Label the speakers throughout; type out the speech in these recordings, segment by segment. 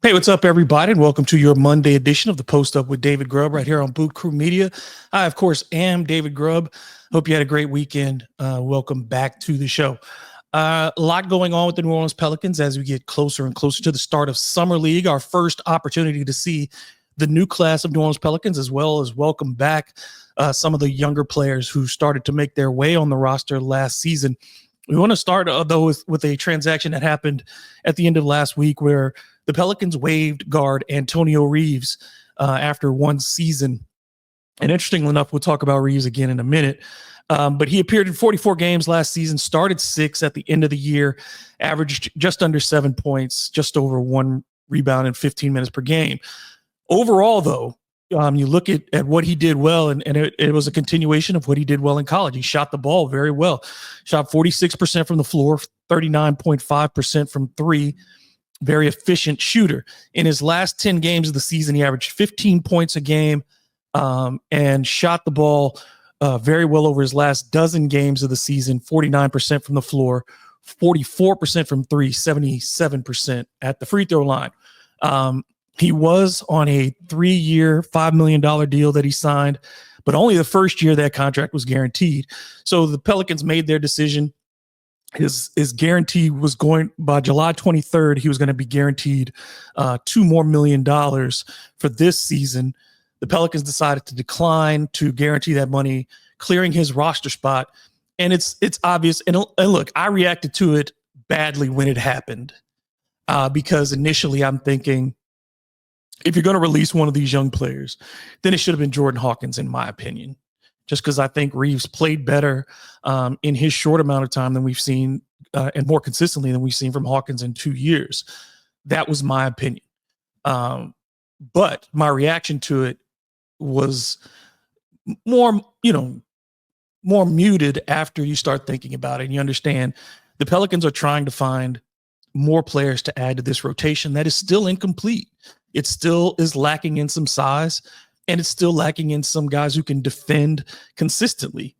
Speaker 1: Hey, what's up, everybody, and welcome to your Monday edition of the Post Up with David Grubb right here on Boot Crew Media. I, of course, am David Grubb. Hope you had a great weekend. Welcome back to the show. A lot going on with the New Orleans Pelicans as we get closer and closer to the start of Summer League, our first opportunity to see the new class of New Orleans Pelicans, as well as welcome back some of the younger players who started to make their way on the roster last season. We want to start, though, with a transaction that happened at the end of last week where the Pelicans waived guard Antonio Reeves after one season. And interestingly enough, we'll talk about Reeves again in a minute. But he appeared in 44 games last season, started 6 at the end of the year, averaged just under 7 points, just over 1 rebound in 15 minutes per game. Overall, though, you look at what he did well, and it was a continuation of what he did well in college. He shot the ball very well, shot 46% from the floor, 39.5% from three, very efficient shooter. In his last 10 games of the season, he averaged 15 points a game and shot the ball very well over his last dozen games of the season, 49% from the floor, 44% from three, 77% at the free throw line. He was on a 3-year, $5 million deal that he signed, but only the first year that contract was guaranteed. So the Pelicans made their decision. His guarantee was going by July 23rd. He was going to be guaranteed $2 million for this season. The Pelicans decided to decline to guarantee that money, clearing his roster spot. And it's obvious. And look, I reacted to it badly when it happened because initially I'm thinking, if you're going to release one of these young players, then it should have been Jordan Hawkins, in my opinion, just because I think Reeves played better in his short amount of time than we've seen and more consistently than we've seen from Hawkins in 2 years. That was my opinion. But my reaction to it was more muted after you start thinking about it and you understand the Pelicans are trying to find more players to add to this rotation that is still incomplete. It still is lacking in some size, and it's still lacking in some guys who can defend consistently.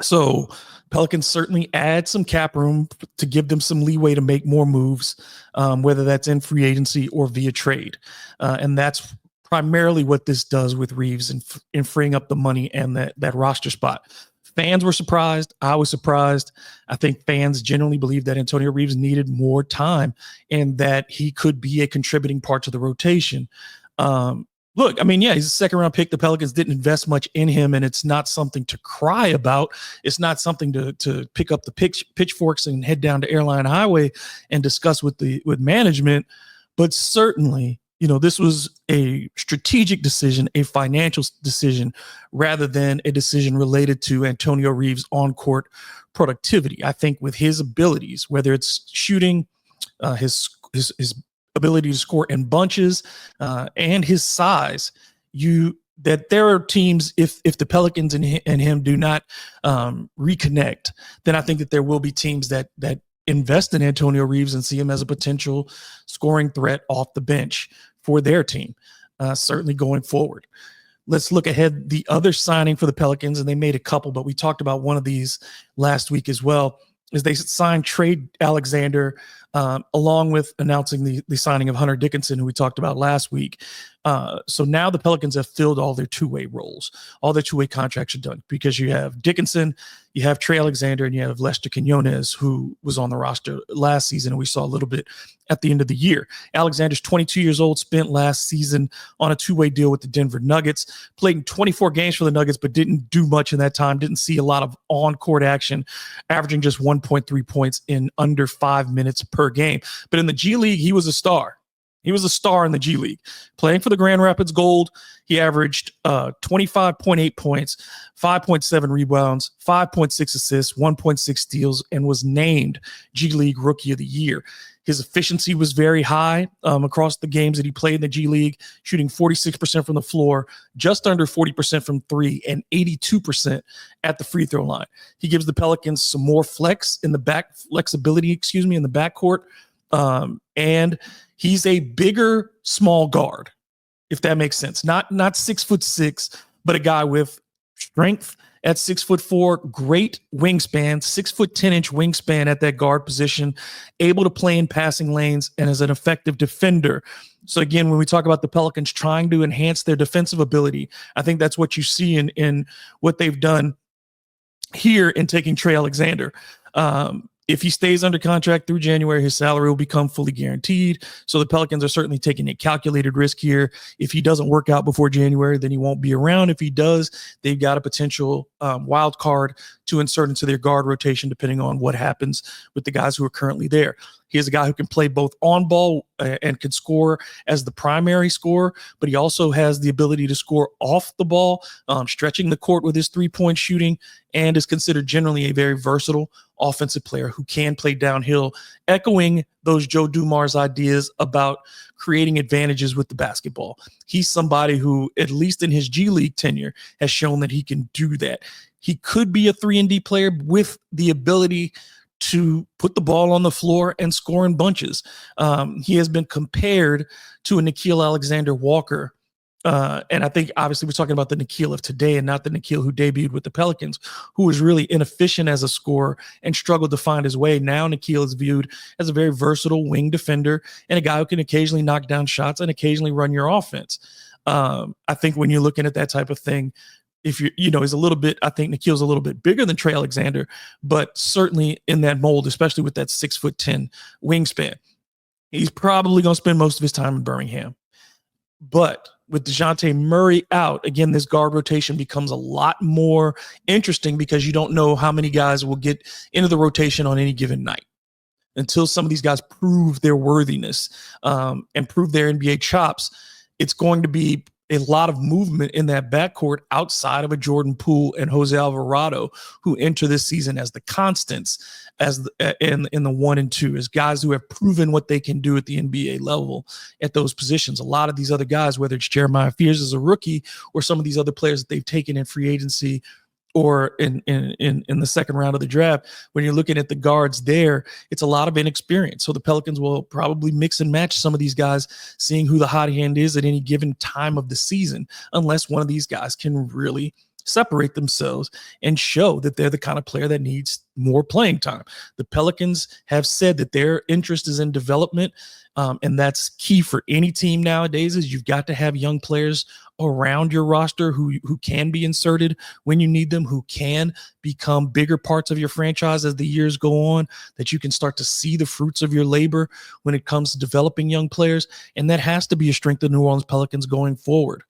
Speaker 1: So Pelicans certainly add some cap room to give them some leeway to make more moves, whether that's in free agency or via trade. And that's primarily what this does with Reeves in freeing up the money and that roster spot. Fans were surprised. I was surprised. I think fans generally believe that Antonio Reeves needed more time and that he could be a contributing part to the rotation. Look, I mean, yeah, he's a second-round pick. The Pelicans didn't invest much in him, and it's not something to cry about. It's not something to pick up the pitchforks and head down to Airline Highway and discuss with management. But certainly, this was a strategic decision, a financial decision, rather than a decision related to Antonio Reeves' on-court productivity. I think with his abilities, whether it's shooting, his ability to score in bunches, and his size, that there are teams, if the Pelicans and him do not reconnect, then I think that there will be teams that invest in Antonio Reeves and see him as a potential scoring threat off the bench for their team, certainly going forward. Let's look ahead. The other signing for the Pelicans, and they made a couple, but we talked about one of these last week as well, is they signed Trey Alexander along with announcing the signing of Hunter Dickinson, who we talked about last week. So now the Pelicans have filled all their two-way roles. All their two-way contracts are done because you have Dickinson, you have Trey Alexander, and you have Lester Quinones, who was on the roster last season, and we saw a little bit at the end of the year. Alexander's 22 years old, spent last season on a two-way deal with the Denver Nuggets, played in 24 games for the Nuggets, but didn't do much in that time, didn't see a lot of on-court action, averaging just 1.3 points in under 5 minutes per game. But in the G League, he was a star. He was a star in the G League. Playing for the Grand Rapids Gold, he averaged 25.8 points, 5.7 rebounds, 5.6 assists, 1.6 steals, and was named G League Rookie of the Year. His efficiency was very high across the games that he played in the G League, shooting 46% from the floor, just under 40% from three, and 82% at the free throw line. He gives the Pelicans some more flexibility in the backcourt. And he's a bigger small guard, if that makes sense. Not 6'6", but a guy with strength at 6'4", great wingspan, 6'10" wingspan at that guard position, able to play in passing lanes and as an effective defender. So again, when we talk about the Pelicans trying to enhance their defensive ability, I think that's what you see in what they've done here in taking Trey Alexander. If he stays under contract through January, his salary will become fully guaranteed. So the Pelicans are certainly taking a calculated risk here. If he doesn't work out before January, then he won't be around. If he does, they've got a potential wild card to insert into their guard rotation, depending on what happens with the guys who are currently there. He's a guy who can play both on ball and can score as the primary scorer, but he also has the ability to score off the ball, stretching the court with his three-point shooting, and is considered generally a very versatile offensive player who can play downhill, echoing those Joe Dumars ideas about creating advantages with the basketball. He's somebody who, at least in his G League tenure, has shown that he can do that. He could be a 3-and-D player with the ability to put the ball on the floor and score in bunches. He has been compared to a Nickeil Alexander-Walker. And I think obviously we're talking about the Nickeil of today and not the Nickeil who debuted with the Pelicans, who was really inefficient as a scorer and struggled to find his way. Now Nickeil is viewed as a very versatile wing defender and a guy who can occasionally knock down shots and occasionally run your offense. I think when you're looking at that type of thing, if he's a little bit, I think Nickeil's a little bit bigger than Trey Alexander, but certainly in that mold, especially with that 6'10" wingspan. He's probably going to spend most of his time in Birmingham. But with DeJounte Murray out, again, this guard rotation becomes a lot more interesting because you don't know how many guys will get into the rotation on any given night until some of these guys prove their worthiness and prove their NBA chops. It's going to be a lot of movement in that backcourt outside of a Jordan Poole and Jose Alvarado, who enter this season as the constants, as in the 1 and 2, as guys who have proven what they can do at the NBA level at those positions. A lot of these other guys, whether it's Jeremiah Fears as a rookie or some of these other players that they've taken in free agency or in the second round of the draft, when you're looking at the guards there, it's a lot of inexperience. So the Pelicans will probably mix and match some of these guys, seeing who the hot hand is at any given time of the season, unless one of these guys can really separate themselves and show that they're the kind of player that needs more playing time. The Pelicans have said that their interest is in development, and that's key for any team nowadays. Is you've got to have young players around your roster who can be inserted when you need them, who can become bigger parts of your franchise as the years go on, that you can start to see the fruits of your labor when it comes to developing young players. And that has to be a strength of New Orleans Pelicans going forward.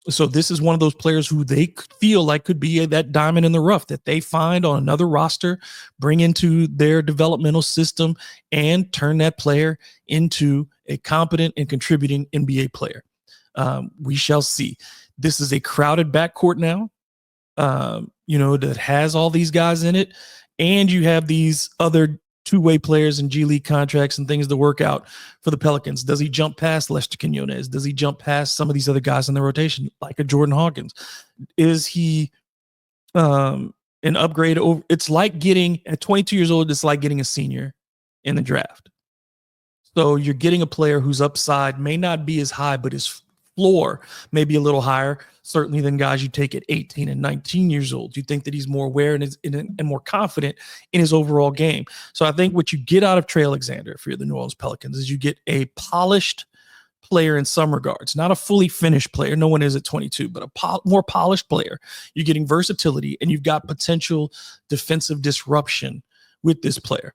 Speaker 1: So this is one of those players who they feel like could be that diamond in the rough that they find on another roster, bring into their developmental system, and turn that player into a competent and contributing NBA player. We shall see. This is a crowded backcourt now, that has all these guys in it, and you have these other two-way players and G League contracts and things to work out for the Pelicans. Does he jump past Lester Quinones? Does he jump past some of these other guys in the rotation, like a Jordan Hawkins? Is he an upgrade over? It's like getting, at 22 years old, it's like getting a senior in the draft. So you're getting a player whose upside may not be as high, but his floor may be a little higher, certainly than guys you take at 18 and 19 years old. You think that he's more aware and more confident in his overall game. So I think what you get out of Trey Alexander, if you're the New Orleans Pelicans, is you get a polished player in some regards, not a fully finished player. No one is at 22, but a more polished player. You're getting versatility, and you've got potential defensive disruption with this player.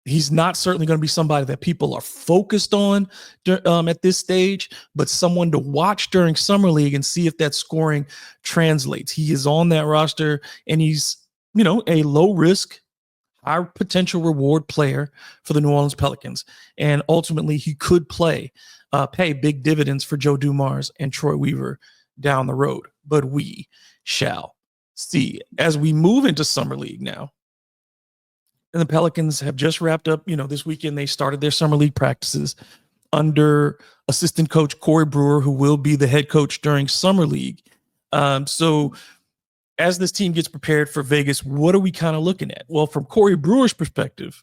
Speaker 1: He's not certainly going to be somebody that people are focused on at this stage, but someone to watch during Summer League and see if that scoring translates. He is on that roster, and he's, a low risk, high potential reward player for the New Orleans Pelicans. And ultimately he could pay big dividends for Joe Dumars and Troy Weaver down the road, but we shall see. As we move into Summer League now, and the Pelicans have just wrapped up, this weekend they started their summer league practices under assistant coach Corey Brewer, who will be the head coach during summer league. So as this team gets prepared for Vegas, what are we kind of looking at? Well, from Corey Brewer's perspective,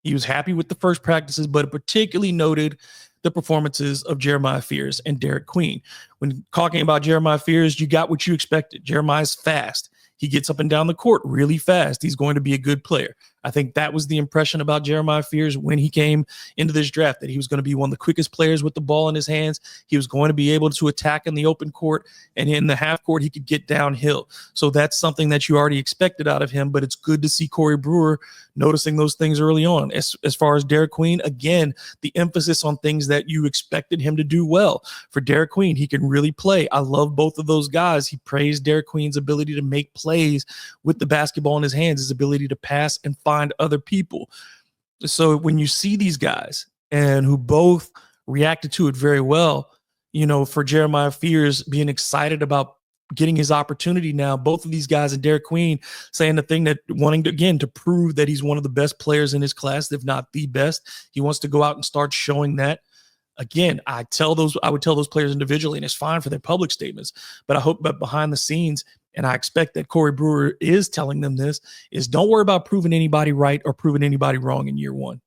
Speaker 1: he was happy with the first practices, but particularly noted the performances of Jeremiah Fears and Derek Queen. When talking about Jeremiah Fears, you got what you expected. Jeremiah's fast. He gets up and down the court really fast. He's going to be a good player. I think that was the impression about Jeremiah Fears when he came into this draft, that he was going to be one of the quickest players with the ball in his hands. He was going to be able to attack in the open court, and in the half court, he could get downhill. So that's something that you already expected out of him, but it's good to see Corey Brewer noticing those things early on. As far as Derek Queen, again, the emphasis on things that you expected him to do well. For Derek Queen, he can really play. I love both of those guys. He praised Derek Queen's ability to make plays with the basketball in his hands, his ability to pass and find other people. So when you see these guys and who both reacted to it very well, for Jeremiah Fears being excited about getting his opportunity now, both of these guys and Derek Queen saying the thing that wanting to, again, to prove that he's one of the best players in his class, if not the best. He wants to go out and start showing that. Again, I would tell those players individually, and it's fine for their public statements, but I hope that behind the scenes, and I expect that Corey Brewer is telling them this, is don't worry about proving anybody right or proving anybody wrong in year one.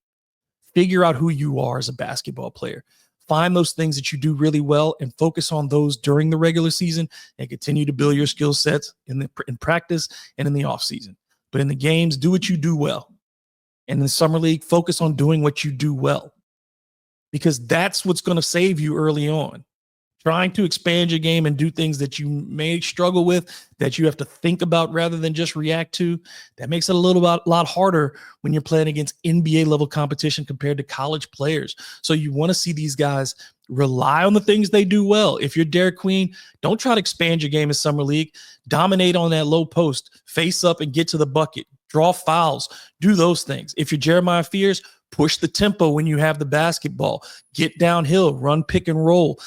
Speaker 1: Figure out who you are as a basketball player. Find those things that you do really well and focus on those during the regular season and continue to build your skill sets in practice and in the offseason. But in the games, do what you do well. And in the summer league, focus on doing what you do well, because that's what's going to save you early on. Trying to expand your game and do things that you may struggle with, that you have to think about rather than just react to, that makes it a lot harder when you're playing against NBA level competition compared to college players. So you want to see these guys rely on the things they do well. If you're Derek Queen, don't try to expand your game in summer league. Dominate on that low post, face up and get to the bucket, draw fouls, do those things. If you're Jeremiah Fears, push the tempo when you have the basketball, get downhill, run pick and roll.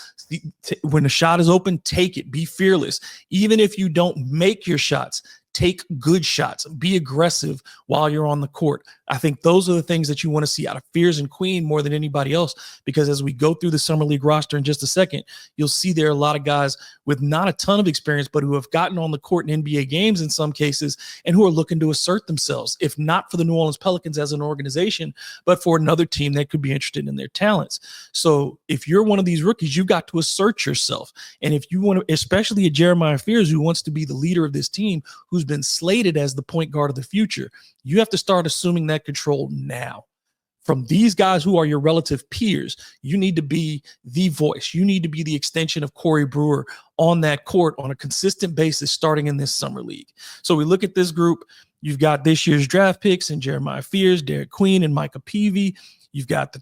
Speaker 1: When the shot is open, take it, be fearless. Even if you don't make your shots, take good shots, be aggressive while you're on the court. I think those are the things that you want to see out of Fears and Queen more than anybody else, because as we go through the summer league roster in just a second, you'll see there are a lot of guys with not a ton of experience, but who have gotten on the court in NBA games in some cases and who are looking to assert themselves, if not for the New Orleans Pelicans as an organization, but for another team that could be interested in their talents. So if you're one of these rookies, you've got to assert yourself. And if you want to, especially a Jeremiah Fears who wants to be the leader of this team, who's been slated as the point guard of the future, you have to start assuming that control now. From these guys who are your relative peers, you need to be the voice. You need to be the extension of Corey Brewer on that court on a consistent basis starting in this summer league. So we look at this group. You've got this year's draft picks and Jeremiah Fears, Derek Queen, and Micah Peavy. You've got the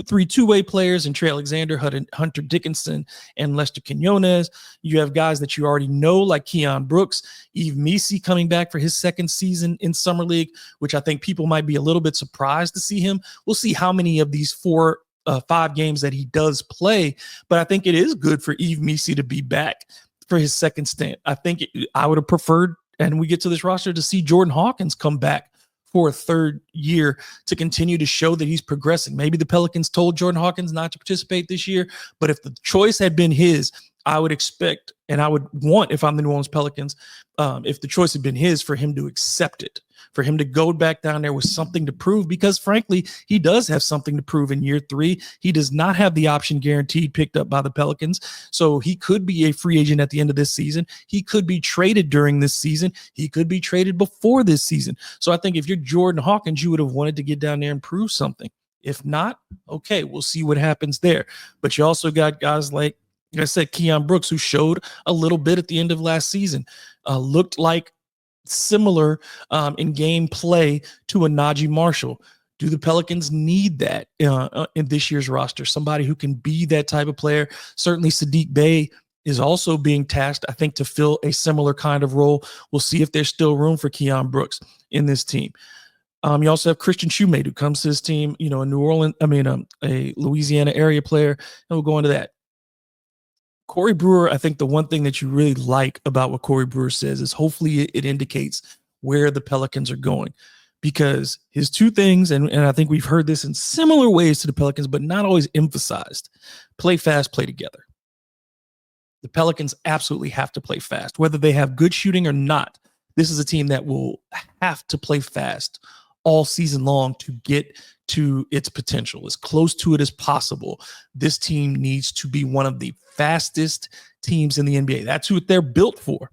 Speaker 1: three two-way players and Trey Alexander, Hunter Dickinson, and Lester Quinones. You have guys that you already know like Keon Brooks, Yves Missi coming back for his second season in Summer League, which I think people might be a little bit surprised to see him. We'll see how many of these 5 games that he does play, but I think it is good for Yves Missi to be back for his second stint. I think I would have preferred, and we get to this roster, to see Jordan Hawkins come back for a third year to continue to show that he's progressing. Maybe the Pelicans told Jordan Hawkins not to participate this year, but if the choice had been his, I would expect, and I would want, if I'm the New Orleans Pelicans, if the choice had been his, for him to accept it, for him to go back down there with something to prove, because frankly, he does have something to prove in year 3. He does not have the option guaranteed picked up by the Pelicans. So he could be a free agent at the end of this season. He could be traded during this season. He could be traded before this season. So I think if you're Jordan Hawkins, you would have wanted to get down there and prove something. If not, okay, we'll see what happens there. But you also got guys like I said, Keon Brooks, who showed a little bit at the end of last season, looked like similar in game play to a Najee Marshall. Do the Pelicans need that in this year's roster? Somebody who can be that type of player. Certainly Sadiq Bey is also being tasked, I think, to fill a similar kind of role. We'll see if there's still room for Keon Brooks in this team. You also have Christian Shoemate, who comes to his team, a New Orleans, a Louisiana area player, and we'll go into that. Corey Brewer, I think the one thing that you really like about what Corey Brewer says is hopefully it indicates where the Pelicans are going, because his 2 things, and I think we've heard this in similar ways to the Pelicans, but not always emphasized: play fast, play together. The Pelicans absolutely have to play fast, whether they have good shooting or not. This is a team that will have to play fast all season long to get to its potential, as close to it as possible. This team needs to be one of the fastest teams in the NBA. That's what they're built for.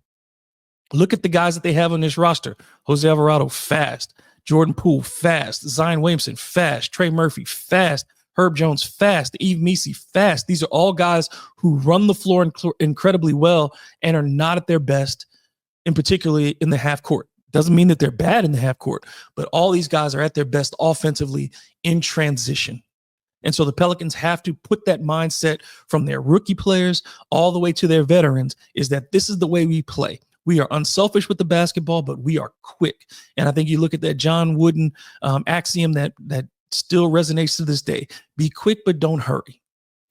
Speaker 1: Look at the guys that they have on this roster. Jose Alvarado, fast. Jordan Poole, fast. Zion Williamson, fast. Trey Murphy, fast. Herb Jones, fast. Yves Missi, fast. These are all guys who run the floor incredibly well and are not at their best, in particularly in the half court. Doesn't mean that they're bad in the half court, but all these guys are at their best offensively in transition. And so the Pelicans have to put that mindset from their rookie players all the way to their veterans, is that this is the way we play. We are unselfish with the basketball, but we are quick. And I think you look at that John Wooden axiom that still resonates to this day. Be quick, but don't hurry.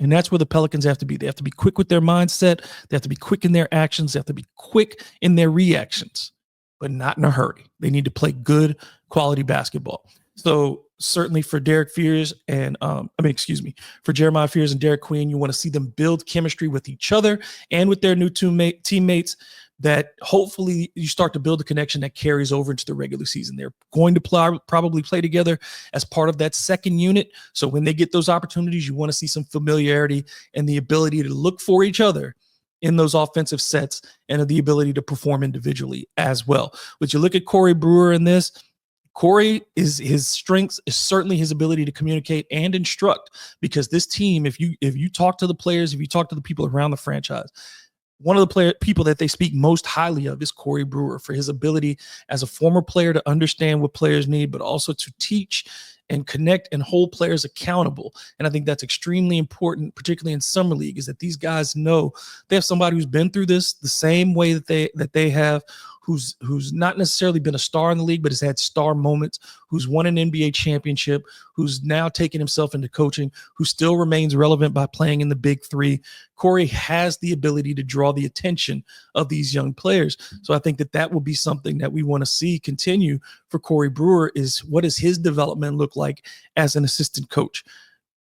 Speaker 1: And that's where the Pelicans have to be. They have to be quick with their mindset. They have to be quick in their actions. They have to be quick in their reactions, but not in a hurry. They need to play good quality basketball. So certainly for Derek Fears and for Jeremiah Fears and Derek Queen, you want to see them build chemistry with each other and with their new teammates, that hopefully you start to build a connection that carries over into the regular season. They're going to probably play together as part of that second unit. So when they get those opportunities, you want to see some familiarity and the ability to look for each other in those offensive sets and the ability to perform individually as well. But you look at Corey Brewer in this. Corey, his strengths is certainly his ability to communicate and instruct, because this team, if you talk to the players, if you talk to the people around the franchise, one of the people that they speak most highly of is Corey Brewer, for his ability as a former player to understand what players need, but also to teach and connect and hold players accountable. And I think that's extremely important, particularly in summer league, is that these guys know they have somebody who's been through this the same way that they have, who's not necessarily been a star in the league, but has had star moments, who's won an NBA championship, who's now taken himself into coaching, who still remains relevant by playing in the big three. Corey has the ability to draw the attention of these young players. So I think that will be something that we want to see continue for Corey Brewer, is what does his development look like as an assistant coach?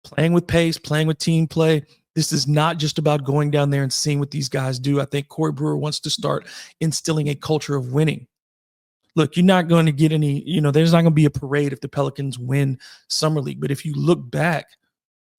Speaker 1: Playing with pace, playing with team play. This is not just about going down there and seeing what these guys do. I think Corey Brewer wants to start instilling a culture of winning. Look, you're not going to get any, there's not going to be a parade if the Pelicans win Summer League. But if you look back,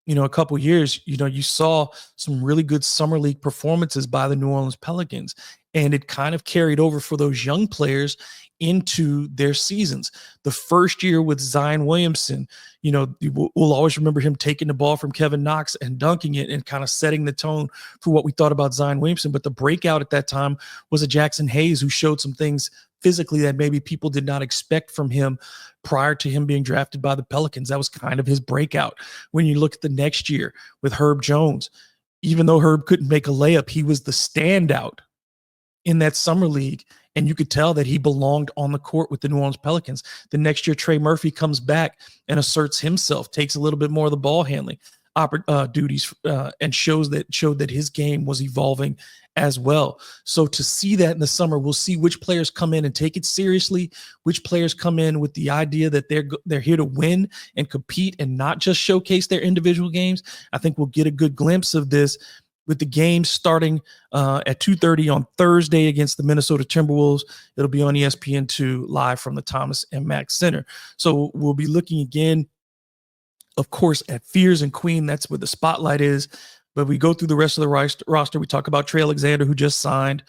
Speaker 1: a couple years, you saw some really good Summer League performances by the New Orleans Pelicans. And it kind of carried over for those young players into their seasons. The first year with Zion Williamson, we'll always remember him taking the ball from Kevin Knox and dunking it and kind of setting the tone for what we thought about Zion Williamson. But the breakout at that time was a Jackson Hayes, who showed some things physically that maybe people did not expect from him prior to him being drafted by the Pelicans. That was kind of his breakout. When you look at the next year with Herb Jones, even though Herb couldn't make a layup, he was the standout in that summer league, and you could tell that he belonged on the court with the New Orleans Pelicans. The next year, Trey Murphy comes back and asserts himself, takes a little bit more of the ball handling duties, and showed that his game was evolving as well. So to see that in the summer, we'll see which players come in and take it seriously, which players come in with the idea that they're here to win and compete and not just showcase their individual games. I think we'll get a good glimpse of this with the game starting at 2:30 on Thursday against the Minnesota Timberwolves. It'll be on ESPN2 live from the Thomas and Mack Center. So we'll be looking again, of course, at Fears and Queen. That's where the spotlight is. But we go through the rest of the roster. We talk about Trey Alexander, who just signed.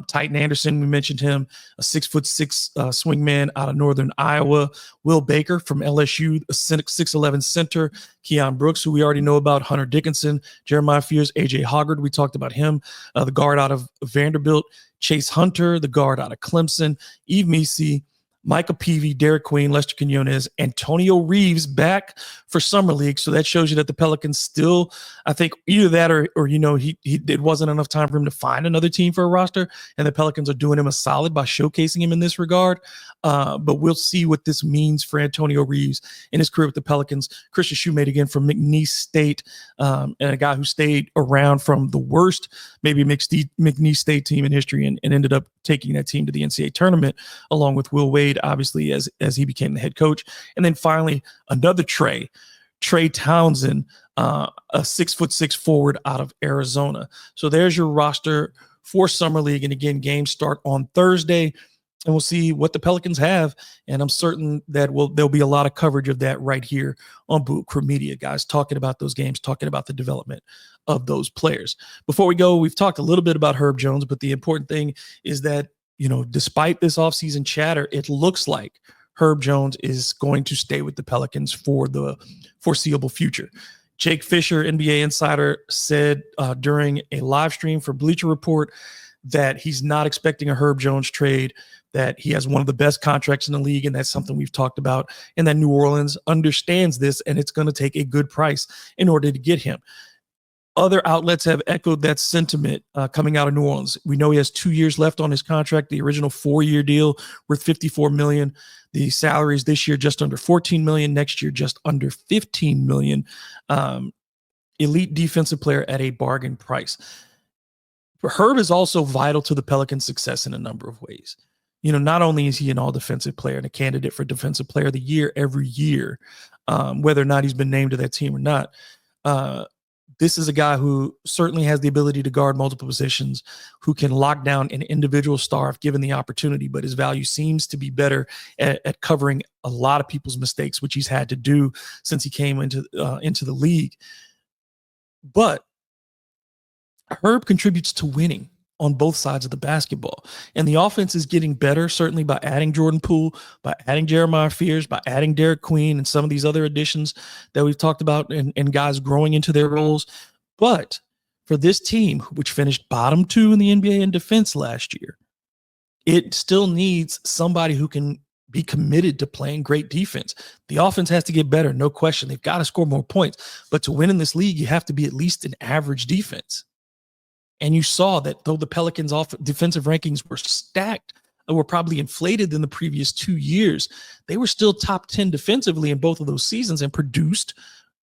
Speaker 1: Titan Anderson, we mentioned him, a 6'6" swingman out of Northern Iowa. Will Baker from LSU, a 6'11" center. Keon Brooks, who we already know about. Hunter Dickinson, Jeremiah Fears, AJ Hoggard. We talked about him. The guard out of Vanderbilt. Chase Hunter, the guard out of Clemson. Yves Missi, Micah Peavy, Derek Queen, Lester Quinones, Antonio Reeves back for Summer League. So that shows you that the Pelicans still, I think, either that or it wasn't enough time for him to find another team for a roster, and the Pelicans are doing him a solid by showcasing him in this regard. But we'll see what this means for Antonio Reeves in his career with the Pelicans. Christian Shoemate again from McNeese State, and a guy who stayed around from the worst, maybe McNeese State team in history, and ended up taking that team to the NCAA tournament along with Will Wade, obviously, as he became the head coach. And then finally, another Trey Townsend, a 6'6" forward out of Arizona. So there's your roster for Summer League. And again, games start on Thursday. and we'll see what the Pelicans have. And I'm certain that there'll be a lot of coverage of that right here on Boot Crew Media, guys, talking about those games, talking about the development of those players. Before we go, we've talked a little bit about Herb Jones, but the important thing is that, despite this offseason chatter, it looks like Herb Jones is going to stay with the Pelicans for the foreseeable future. Jake Fisher, NBA insider, said during a live stream for Bleacher Report that he's not expecting a Herb Jones trade, that he has one of the best contracts in the league, and that's something we've talked about, and that New Orleans understands this, and it's going to take a good price in order to get him. Other outlets have echoed that sentiment coming out of New Orleans. We know he has 2 years left on his contract, the original 4-year deal worth $54 million. The salaries this year just under $14 million, next year just under $15 million. Elite defensive player at a bargain price. Herb is also vital to the Pelicans' success in a number of ways. Not only is he an all-defensive player and a candidate for Defensive Player of the Year every year, whether or not he's been named to that team or not, this is a guy who certainly has the ability to guard multiple positions, who can lock down an individual star if given the opportunity, but his value seems to be better at covering a lot of people's mistakes, which he's had to do since he came into the league. But Herb contributes to winning on both sides of the basketball. And the offense is getting better, certainly by adding Jordan Poole, by adding Jeremiah Fears, by adding Derek Queen, and some of these other additions that we've talked about, and guys growing into their roles. But for this team, which finished bottom 2 in the NBA in defense last year, it still needs somebody who can be committed to playing great defense. The offense has to get better, no question. They've got to score more points. But to win in this league, you have to be at least an average defense. And you saw that though the Pelicans' defensive rankings were stacked, were probably inflated in the previous 2 years, they were still top 10 defensively in both of those seasons and produced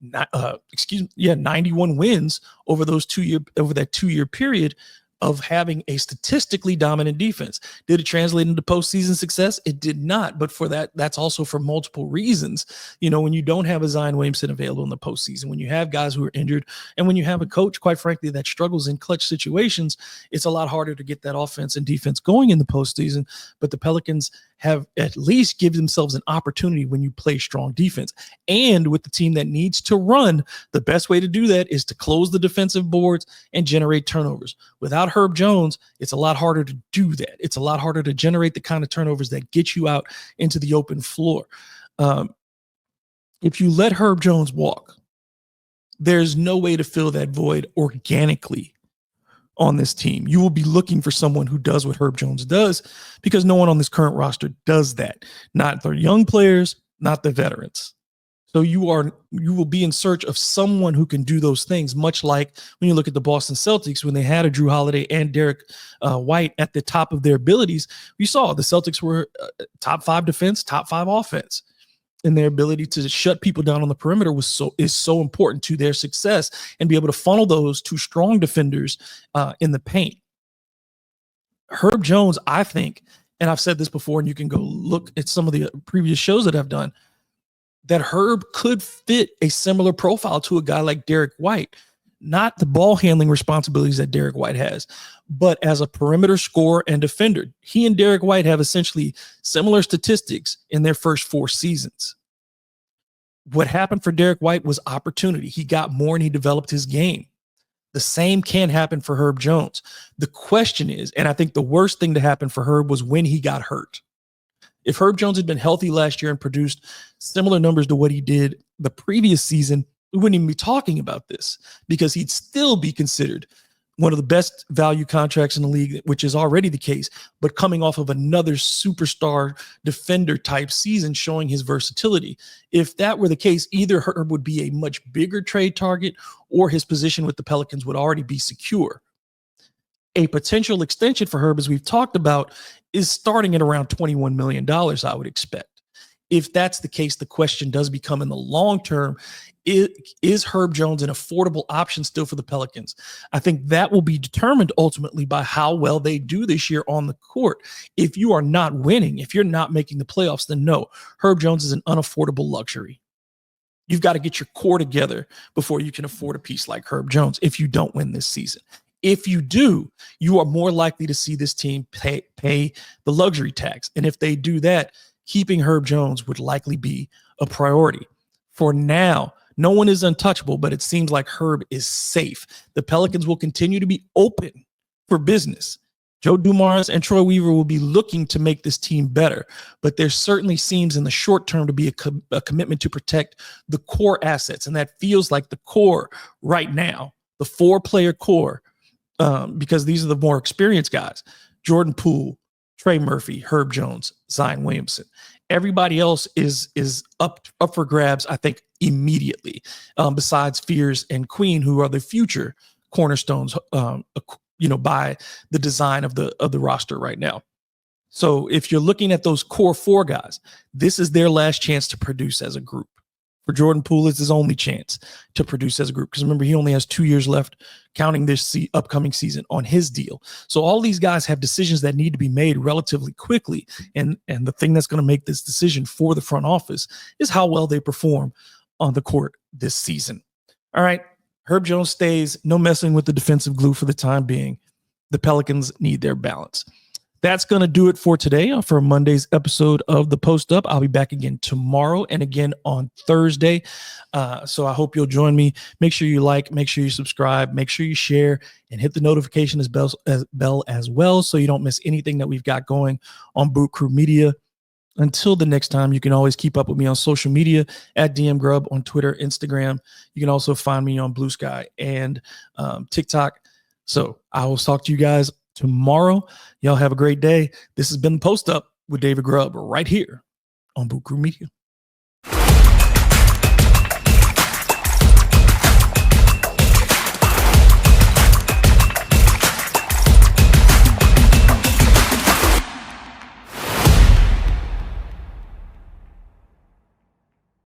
Speaker 1: 91 wins over that 2-year period of having a statistically dominant defense. Did it translate into postseason success? It did not, but that's also for multiple reasons. When you don't have a Zion Williamson available in the postseason, when you have guys who are injured, and when you have a coach, quite frankly, that struggles in clutch situations, it's a lot harder to get that offense and defense going in the postseason. But the Pelicans have at least given themselves an opportunity when you play strong defense. And with the team that needs to run, the best way to do that is to close the defensive boards and generate turnovers. Without Herb Jones, it's a lot harder to do that. It's a lot harder to generate the kind of turnovers that get you out into the open floor. If you let Herb Jones walk, there's no way to fill that void organically on this team. You will be looking for someone who does what Herb Jones does, because no one on this current roster does that. Not the young players, not the veterans. So you will be in search of someone who can do those things, much like when you look at the Boston Celtics, when they had a Drew Holiday and Derek White at the top of their abilities. We saw the Celtics were top 5 defense, top 5 offense. And their ability to shut people down on the perimeter is so important to their success, and be able to funnel those to strong defenders in the paint. Herb Jones, I think, and I've said this before, and you can go look at some of the previous shows that I've done, that Herb could fit a similar profile to a guy like Derek White. Not the ball handling responsibilities that Derek White has, but as a perimeter scorer and defender. He and Derek White have essentially similar statistics in their first 4 seasons. What happened for Derek White was opportunity. He got more and he developed his game. The same can happen for Herb Jones. The question is, and I think the worst thing to happen for Herb was when he got hurt. If Herb Jones had been healthy last year and produced similar numbers to what he did the previous season, we wouldn't even be talking about this, because he'd still be considered one of the best value contracts in the league, which is already the case, but coming off of another superstar defender type season, showing his versatility. If that were the case, either Herb would be a much bigger trade target, or his position with the Pelicans would already be secure. A potential extension for Herb, as we've talked about, is starting at around $21 million, I would expect. If that's the case, the question does become, in the long term, is Herb Jones an affordable option still for the Pelicans? I think that will be determined ultimately by how well they do this year on the court. If you are not winning, if you're not making the playoffs, then no, Herb Jones is an unaffordable luxury. You've got to get your core together before you can afford a piece like Herb Jones if you don't win this season. If you do, you are more likely to see this team pay the luxury tax. And if they do that, keeping Herb Jones would likely be a priority. For now, no one is untouchable, but it seems like Herb is safe. The Pelicans will continue to be open for business. Joe Dumars and Troy Weaver will be looking to make this team better, but there certainly seems in the short term to be a commitment to protect the core assets, and that feels like the core right now, the 4-player core, because these are the more experienced guys: Jordan Poole, Trey Murphy, Herb Jones, Zion Williamson. Everybody else is up for grabs, I think, immediately, besides Fears and Queen, who are the future cornerstones, by the design of the roster right now. So if you're looking at those core 4 guys, this is their last chance to produce as a group. For Jordan Poole, it's his only chance to produce as a group, because remember, he only has 2 years left, counting this upcoming season, on his deal. So all these guys have decisions that need to be made relatively quickly, and the thing that's going to make this decision for the front office is how well they perform on the court this season. All right, Herb Jones stays. No messing with the defensive glue for the time being. The Pelicans need their balance. That's going to do it for today, for Monday's episode of The Post Up. I'll be back again tomorrow and again on Thursday. So I hope you'll join me. Make sure you like, make sure you subscribe, make sure you share, and hit the notification bell as well, so you don't miss anything that we've got going on Boot Crew Media. Until the next time, you can always keep up with me on social media at DM Grubb on Twitter, Instagram. You can also find me on Blue Sky and TikTok. So I will talk to you guys tomorrow. Y'all have a great day. This has been Post Up with David Grubb right here on Boot Crew Media.